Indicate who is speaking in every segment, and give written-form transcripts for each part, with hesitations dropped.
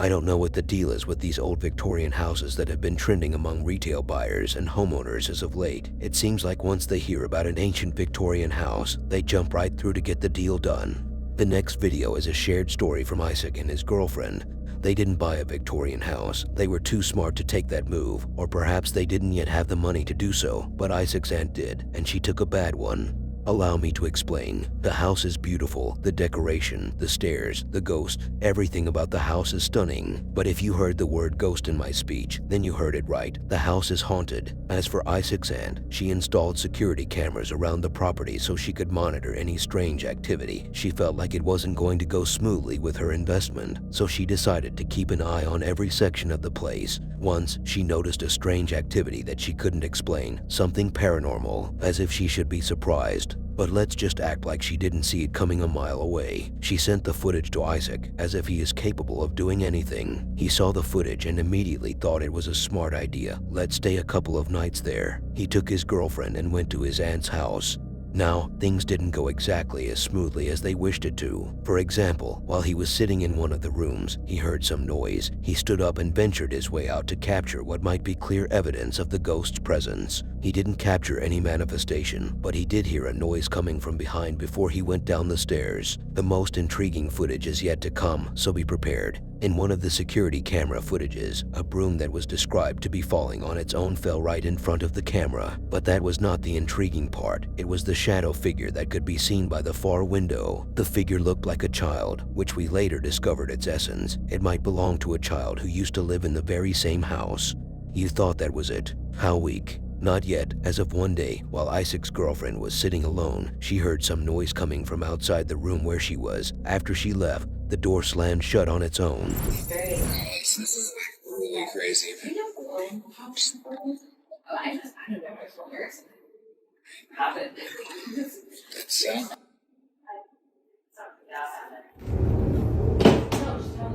Speaker 1: I don't know what the deal is with these old Victorian houses that have been trending among retail buyers and homeowners as of late. It seems like once they hear about an ancient Victorian house, they jump right through to get the deal done. The next video is a shared story from Isaac and his girlfriend. They didn't buy a Victorian house. They were too smart to take that move, or perhaps they didn't yet have the money to do so, but Isaac's aunt did, and she took a bad one. Allow me to explain. The house is beautiful, the decoration, the stairs, the ghost, everything about the house is stunning. But if you heard the word ghost in my speech, then you heard it right. The house is haunted. As for Isaac's aunt, she installed security cameras around the property so she could monitor any strange activity. She felt like it wasn't going to go smoothly with her investment, so she decided to keep an eye on every section of the place. Once, she noticed a strange activity that she couldn't explain, something paranormal, as if she should be surprised. But let's just act like she didn't see it coming a mile away. She sent the footage to Isaac, as if he is capable of doing anything. He saw the footage and immediately thought it was a smart idea. Let's stay a couple of nights there. He took his girlfriend and went to his aunt's house. Now, things didn't go exactly as smoothly as they wished it to. For example, while he was sitting in one of the rooms, he heard some noise. He stood up and ventured his way out to capture what might be clear evidence of the ghost's presence. He didn't capture any manifestation, but he did hear a noise coming from behind before he went down the stairs. The most intriguing footage is yet to come, so be prepared. In one of the security camera footages, a broom that was described to be falling on its own fell right in front of the camera. But that was not the intriguing part. It was the shadow figure that could be seen by the far window. The figure looked like a child, which we later discovered its essence. It might belong to a child who used to live in the very same house. You thought that was it. How weak. Not yet, as of one day, while Isaac's girlfriend was sitting alone, she heard some noise coming from outside the room where she was. After she left, the door slammed shut on its own.
Speaker 2: Nice. This is really crazy.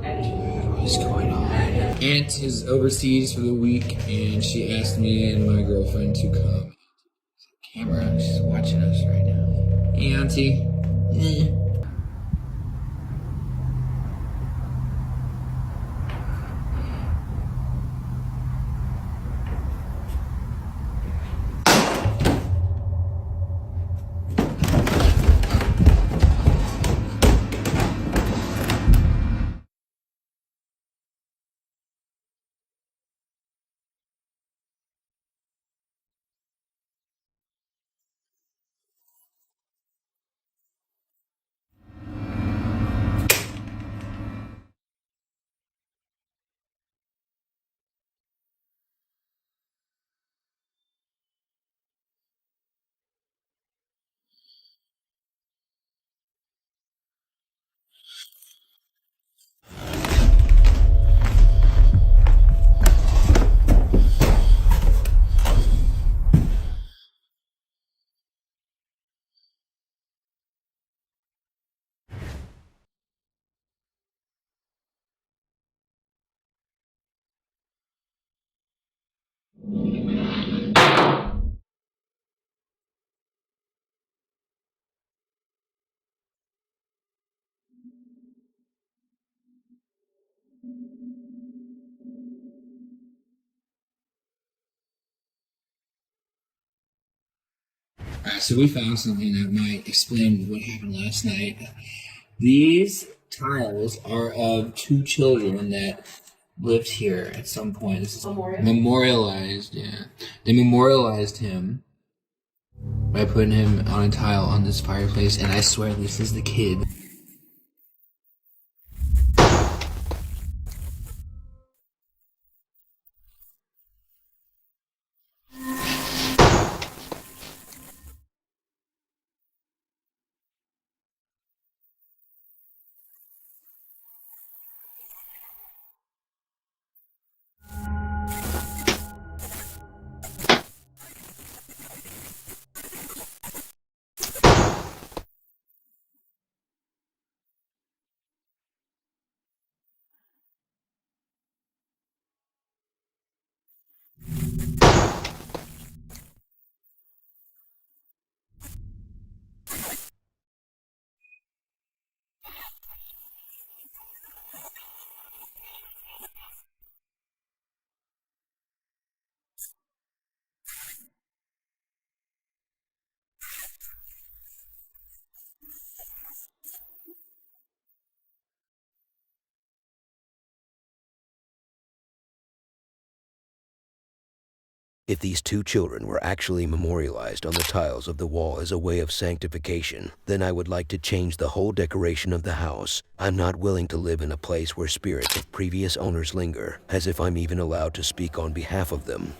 Speaker 2: That's what's going on? Aunt is overseas for the week, and she asked me and my girlfriend to come. Camera, she's watching us right now. Hey, Auntie. Alright, so we found something that might explain what happened last night. These tiles are of two children that lived here at some point. This is memorialized, yeah. They memorialized him by putting him on a tile on this fireplace, and I swear this is the kid.
Speaker 1: If these two children were actually memorialized on the tiles of the wall as a way of sanctification, then I would like to change the whole decoration of the house. I'm not willing to live in a place where spirits of previous owners linger, as if I'm even allowed to speak on behalf of them.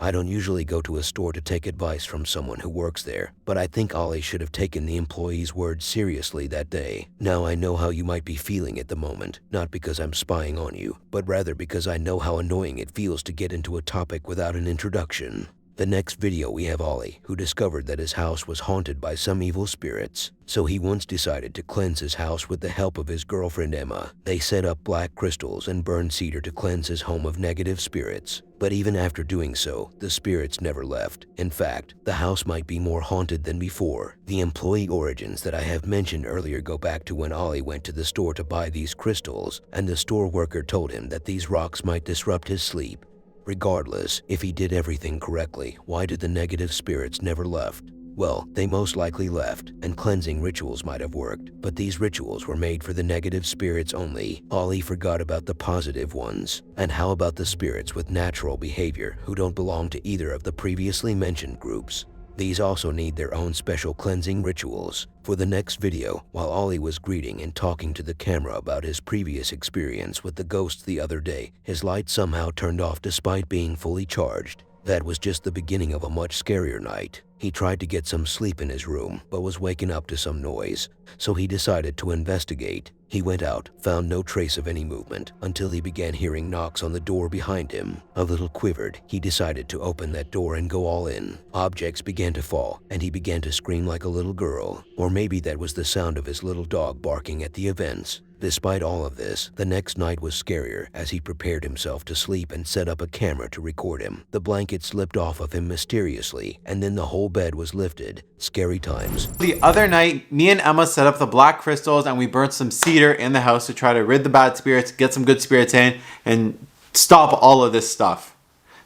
Speaker 1: I don't usually go to a store to take advice from someone who works there, but I think Ollie should have taken the employee's words seriously that day. Now I know how you might be feeling at the moment, not because I'm spying on you, but rather because I know how annoying it feels to get into a topic without an introduction. The next video we have Ollie, who discovered that his house was haunted by some evil spirits. So he once decided to cleanse his house with the help of his girlfriend Emma. They set up black crystals and burned cedar to cleanse his home of negative spirits. But even after doing so, the spirits never left. In fact, the house might be more haunted than before. The employee origins that I have mentioned earlier go back to when Ollie went to the store to buy these crystals, and the store worker told him that these rocks might disrupt his sleep. Regardless, if he did everything correctly, why did the negative spirits never left? Well, they most likely left, and cleansing rituals might have worked, but these rituals were made for the negative spirits only. Ollie forgot about the positive ones. And how about the spirits with natural behavior who don't belong to either of the previously mentioned groups? These also need their own special cleansing rituals. For the next video, while Ollie was greeting and talking to the camera about his previous experience with the ghost the other day, his light somehow turned off despite being fully charged. That was just the beginning of a much scarier night. He tried to get some sleep in his room, but was waking up to some noise, so he decided to investigate. He went out, found no trace of any movement, until he began hearing knocks on the door behind him. A little quivered, he decided to open that door and go all in. Objects began to fall, and he began to scream like a little girl. Or maybe that was the sound of his little dog barking at the events. Despite all of this, the next night was scarier as he prepared himself to sleep and set up a camera to record him. The blanket slipped off of him mysteriously, and then the whole bed was lifted. Scary times.
Speaker 3: The other night, me and Emma set up the black crystals and we burnt some cedar in the house to try to rid the bad spirits, get some good spirits in, and stop all of this stuff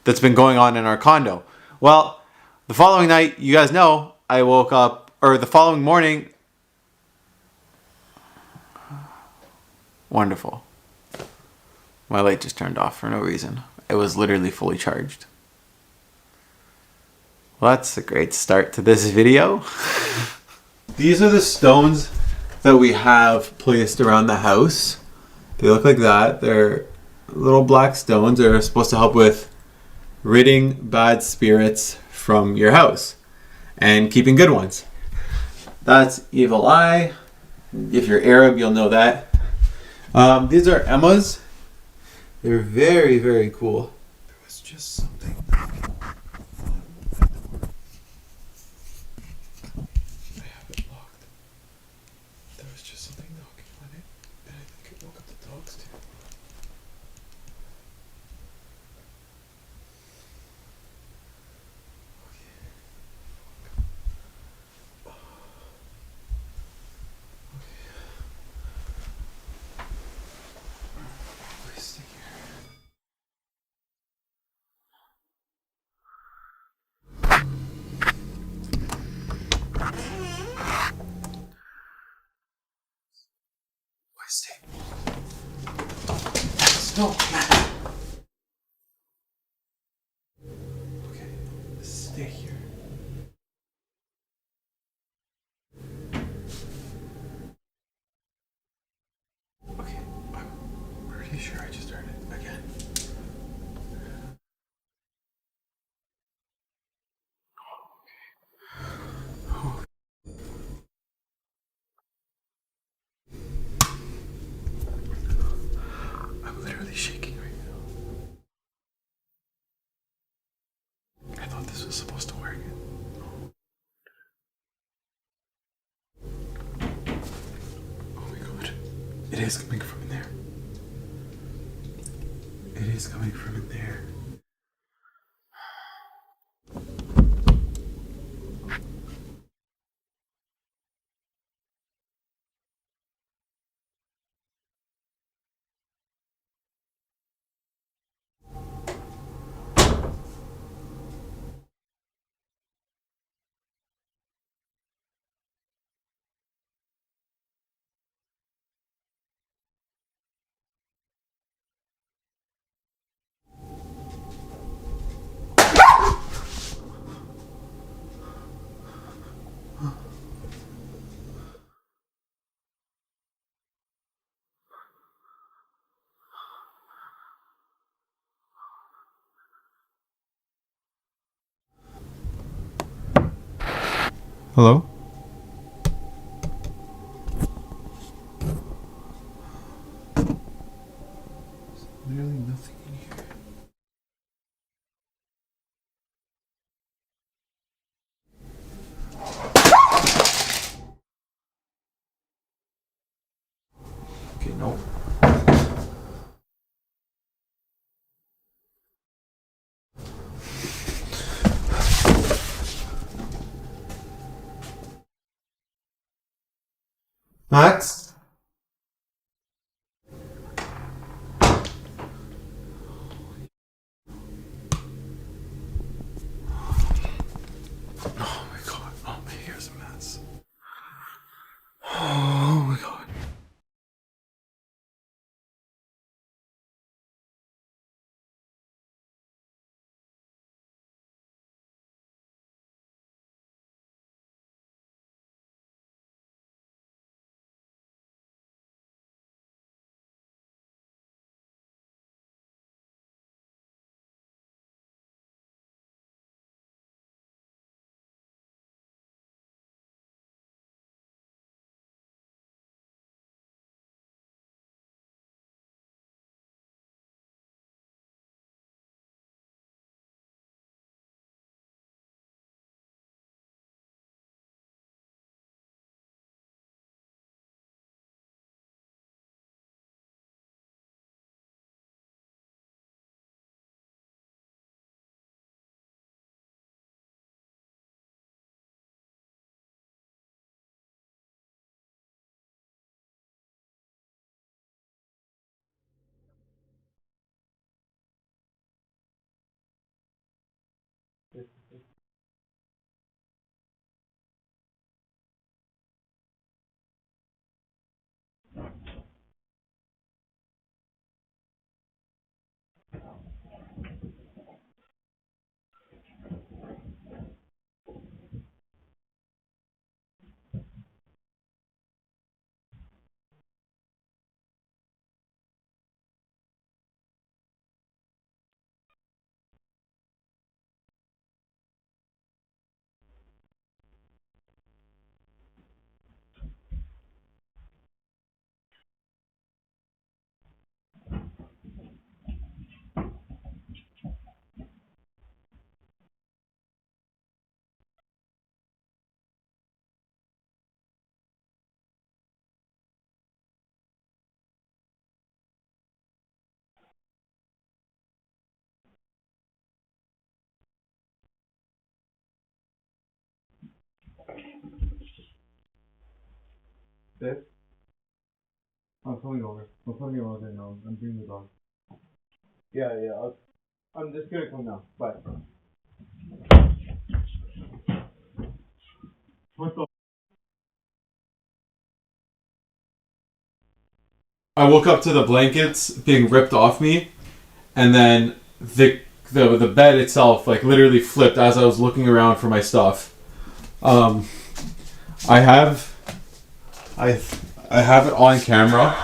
Speaker 3: that's been going on in our condo. Well, the following night, you guys know, I woke up, or the following morning, wonderful. My light just turned off for no reason. It was literally fully charged. Well, that's a great start to this video. These are the stones that we have placed around the house. They look like that. They're little black stones. They're supposed to help with ridding bad spirits from your house and keeping good ones. That's evil eye. If you're Arab, you'll know that. These are Emma's. They're very, very cool. There was just something knocking at the door. I have it locked. There was just something knocking on it, and I think it woke up the dogs too. Stay. Stop. Okay, stay here. Okay, I'm pretty sure I just heard it again. I'm literally shaking right now. I thought this was supposed to work. Oh my god. It is coming from in there. It is coming from in there. Hello? Literally nothing in here. Okay, no. Max? Oh my god. Oh, my hair's a mess. Oh my god. Babe? I'm coming over. I'm coming over now. I'm bringing the dog. Yeah, I'm just gonna come now. Bye. What's up? I woke up to the blankets being ripped off me, and then the bed itself like literally flipped as I was looking around for my stuff. I have I have it on camera.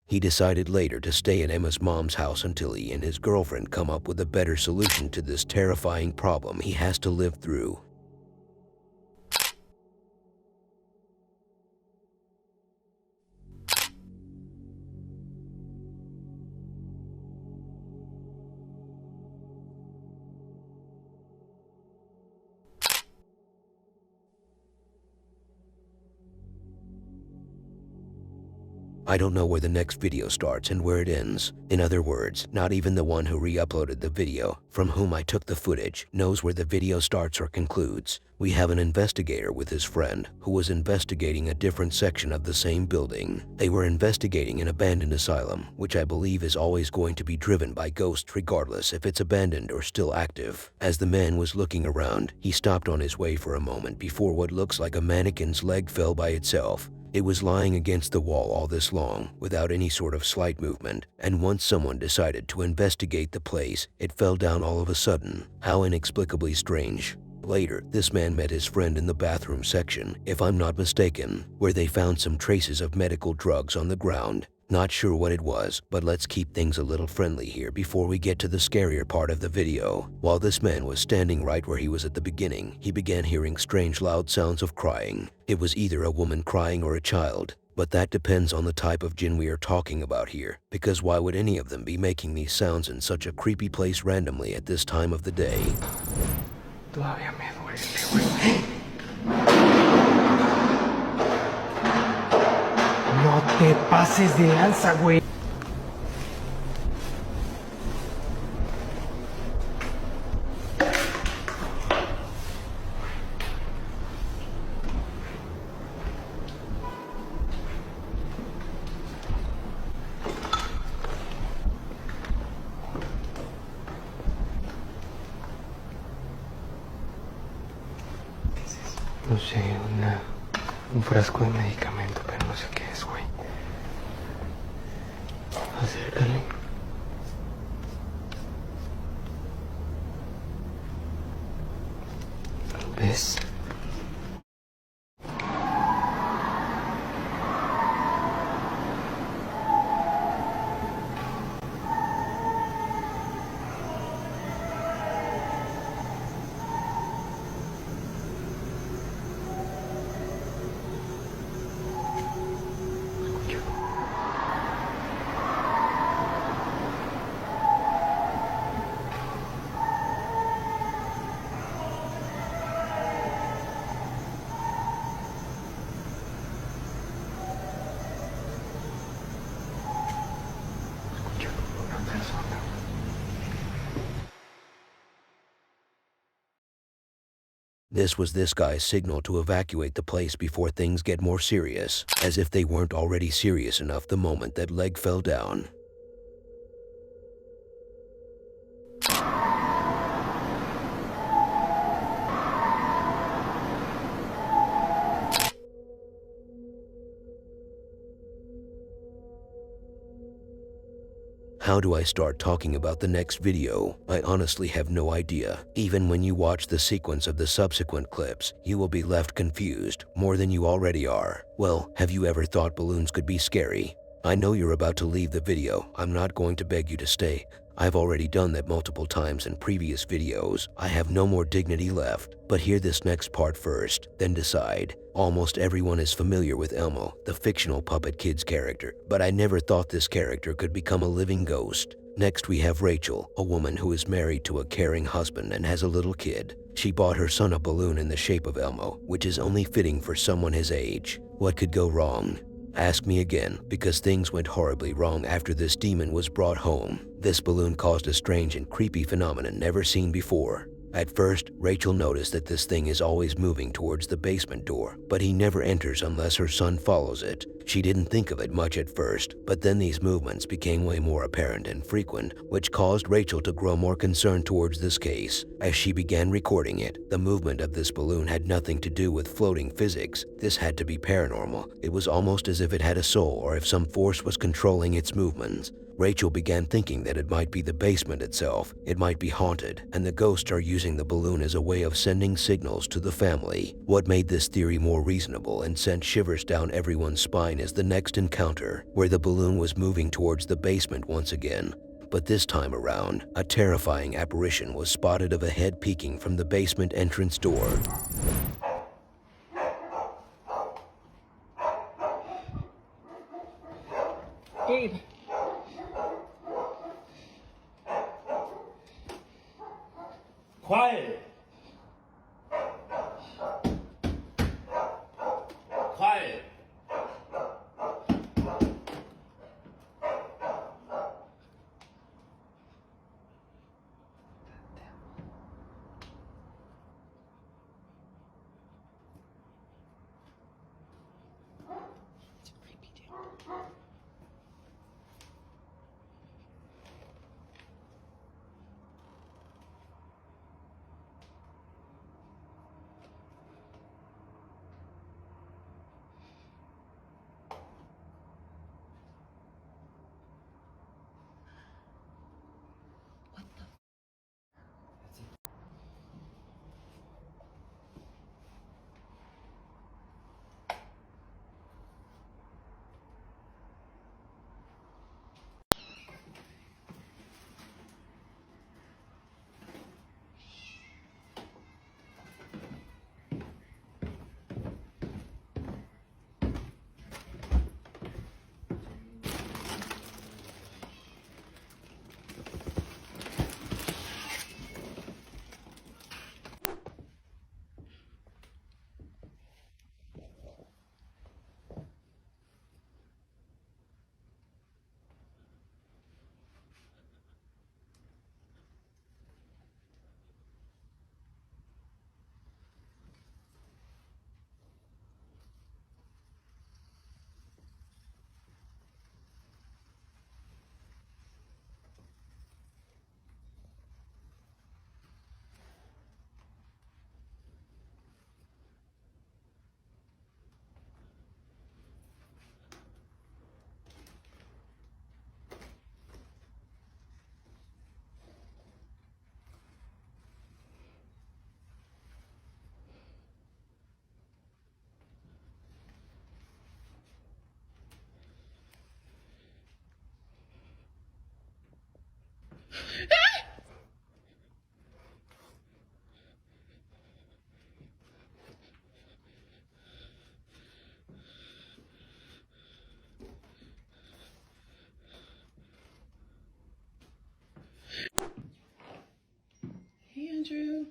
Speaker 1: He decided later to stay at Emma's mom's house until he and his girlfriend come up with a better solution to this terrifying problem he has to live through. I don't know where the next video starts and where it ends. In other words, not even the one who re-uploaded the video, from whom I took the footage, knows where the video starts or concludes. We have an investigator with his friend who was investigating a different section of the same building. They were investigating an abandoned asylum, which I believe is always going to be driven by ghosts regardless if it's abandoned or still active. As the man was looking around, he stopped on his way for a moment before what looks like a mannequin's leg fell by itself. It was lying against the wall all this long, without any sort of slight movement, and once someone decided to investigate the place, it fell down all of a sudden. How inexplicably strange. Later, this man met his friend in the bathroom section, if I'm not mistaken, where they found some traces of medical drugs on the ground. Not sure what it was, but let's keep things a little friendly here before we get to the scarier part of the video. While this man was standing right where he was at the beginning, he began hearing strange loud sounds of crying. It was either a woman crying or a child, but that depends on the type of jinn we are talking about here, because why would any of them be making these sounds in such a creepy place randomly at this time of the day?
Speaker 4: Todavía me duele, güey. No te pases de lanza, güey. No sé, un frasco de medicamento, pero no sé qué es, güey. Acércale. ¿Ves?
Speaker 1: This was this guy's signal to evacuate the place before things get more serious, as if they weren't already serious enough the moment that leg fell down. How do I start talking about the next video? I honestly have no idea. Even when you watch the sequence of the subsequent clips, you will be left confused, more than you already are. Well, have you ever thought balloons could be scary? I know you're about to leave the video. I'm not going to beg you to stay. I've already done that multiple times in previous videos. I have no more dignity left. But hear this next part first, then decide. Almost everyone is familiar with Elmo, the fictional Puppet Kids character, but I never thought this character could become a living ghost. Next we have Rachel, a woman who is married to a caring husband and has a little kid. She bought her son a balloon in the shape of Elmo, which is only fitting for someone his age. What could go wrong? Ask me again, because things went horribly wrong after this demon was brought home. This balloon caused a strange and creepy phenomenon never seen before. At first, Rachel noticed that this thing is always moving towards the basement door, but he never enters unless her son follows it. She didn't think of it much at first, but then these movements became way more apparent and frequent, which caused Rachel to grow more concerned towards this case. As she began recording it, the movement of this balloon had nothing to do with floating physics. This had to be paranormal. It was almost as if it had a soul or if some force was controlling its movements. Rachel began thinking that it might be the basement itself, it might be haunted, and the ghosts are using the balloon as a way of sending signals to the family. What made this theory more reasonable and sent shivers down everyone's spine is the next encounter, where the balloon was moving towards the basement once again. But this time around, a terrifying apparition was spotted of a head peeking from the basement entrance door.
Speaker 5: Gabe.
Speaker 6: Quiet! Quiet!
Speaker 2: Hey, Andrew.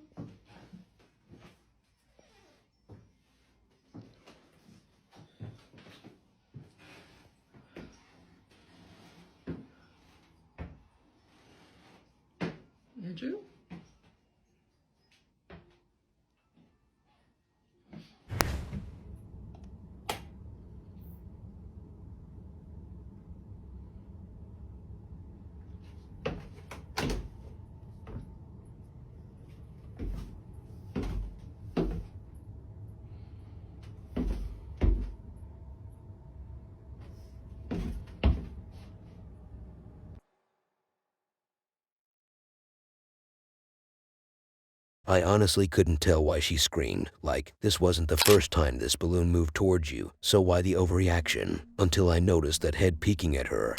Speaker 2: Andrew?
Speaker 1: I honestly couldn't tell why she screamed. Like, this wasn't the first time this balloon moved towards you, so why the overreaction? Until I noticed that head peeking at her.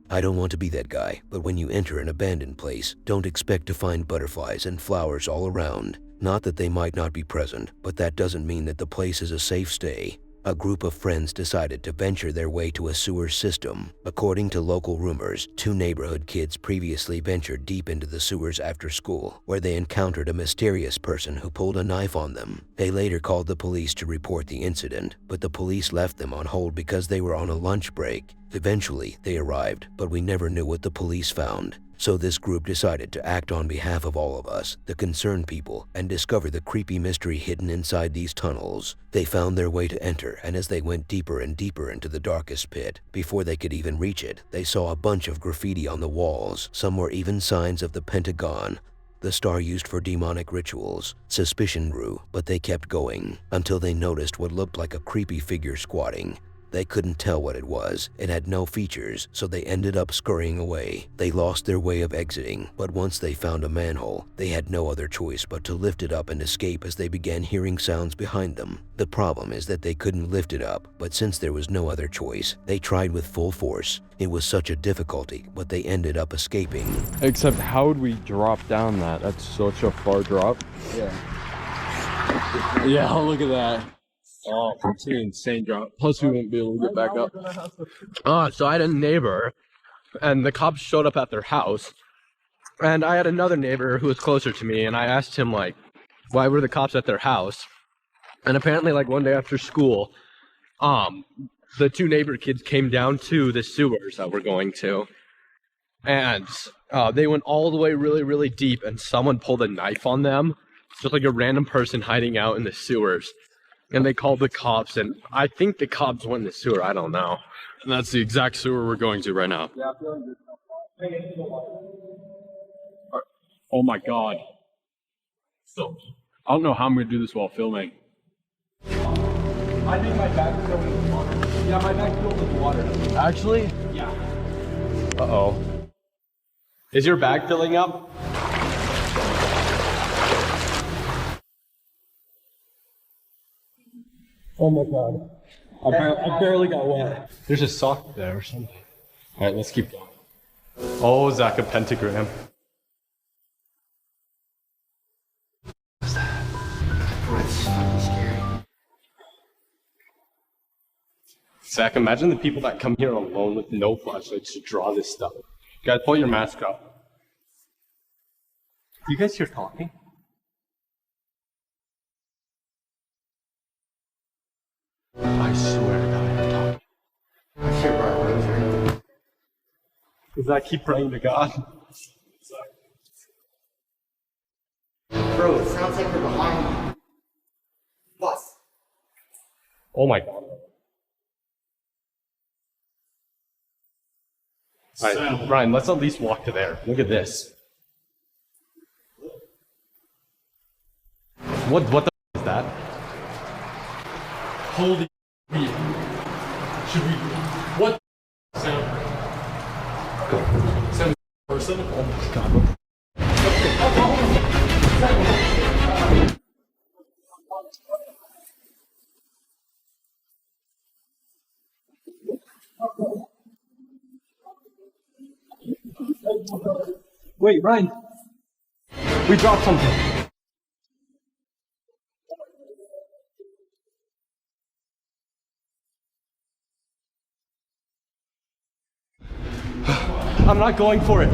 Speaker 1: I don't want to be that guy, but when you enter an abandoned place, don't expect to find butterflies and flowers all around. Not that they might not be present, but that doesn't mean that the place is a safe stay. A group of friends decided to venture their way to a sewer system. According to local rumors, 2 neighborhood kids previously ventured deep into the sewers after school, where they encountered a mysterious person who pulled a knife on them. They later called the police to report the incident, but the police left them on hold because they were on a lunch break. Eventually, they arrived, but we never knew what the police found. So this group decided to act on behalf of all of us, the concerned people, and discover the creepy mystery hidden inside these tunnels. They found their way to enter, and as they went deeper and deeper into the darkest pit, before they could even reach it, they saw a bunch of graffiti on the walls. Some were even signs of the Pentagon, the star used for demonic rituals. Suspicion grew, but they kept going, until they noticed what looked like a creepy figure squatting. They couldn't tell what it was. It had no features, so they ended up scurrying away. They lost their way of exiting, but once they found a manhole, they had no other choice but to lift it up and escape as they began hearing sounds behind them. The problem is that they couldn't lift it up, but since there was no other choice, they tried with full force. It was such a difficulty, but they ended up escaping.
Speaker 5: Except how would we drop down that? That's such a far drop. Yeah. Yeah, look at that. Oh, it's an insane drop. Plus, we won't be able to get back up. So I had a neighbor, and the cops showed up at their house. And I had another neighbor who was closer to me, and I asked him, like, why were the cops at their house? And apparently, like, one day after school, the 2 neighbor kids came down to the sewers that we're going to. And they went all the way really, really deep, and someone pulled a knife on them. Just like a random person hiding out in the sewers. And they called the cops, and I think the cops went in the sewer, I don't know. And that's the exact sewer we're going to right now. Oh my god. So, I don't know how I'm going to do this while filming. I think my bag's filled with water. Yeah, my bag's filled with water. Actually? Yeah. Uh-oh. Is your bag filling up? Oh my god. I barely got wet. There's a sock there or something. Alright, let's keep going. Oh, Zach, a pentagram. What's that? Oh, it's fucking scary. Zach, imagine the people that come here alone with no flashlights to draw this stuff. Guys, pull your mask up. Do you guys hear talking? I swear to God, I'm talking. I hear right. Does that keep praying to God?
Speaker 6: Bro, it sounds like they're behind you. Bus.
Speaker 5: Oh my God. Alright, Ryan, let's at least walk to there. Look at this. What the is that? Holy Should we? What? Sound. Sound person? Oh my god.
Speaker 4: Wait, Ryan. We dropped something. I'm not going for it.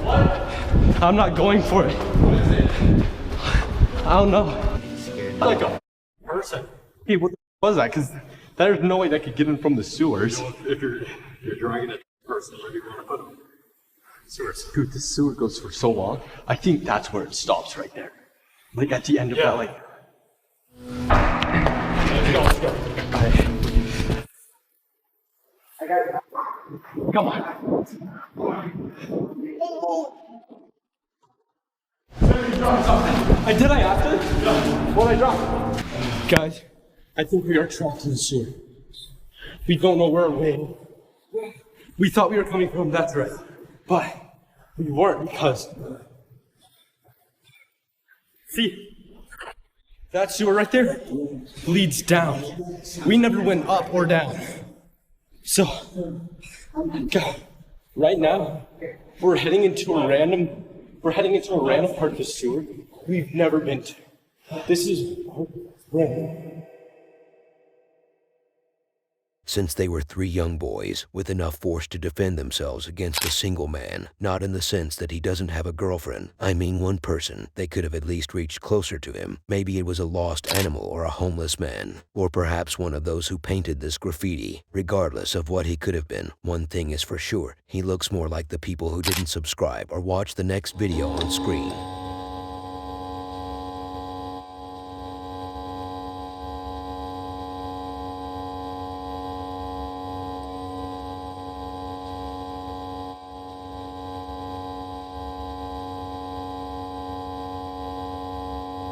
Speaker 4: What? I'm not going for it. What is it? I don't know. Like a person. Hey, what was that? Because there's no way that could get in from the sewers.
Speaker 5: If you're dragging a person, where do you want to put them? Sewers.
Speaker 4: Dude, the sewer goes for so long. I think that's where it stops right there. Like at the end of that, like. Let's go. Come on. Did I have to? Yeah. What I dropped? Guys, I think we are trapped in the sewer. We don't know where we're going. We thought we were coming from that direction, but we weren't because. See, that sewer right there leads down. We never went up or down. So, God, right now, we're heading into a random part of the sewer we've never been to. This is random.
Speaker 1: Since they were 3 young boys with enough force to defend themselves against a single man, not in the sense that he doesn't have a girlfriend, I mean one person, they could have at least reached closer to him. Maybe it was a lost animal or a homeless man, or perhaps one of those who painted this graffiti. Regardless of what he could have been, one thing is for sure, he looks more like the people who didn't subscribe or watch the next video on screen.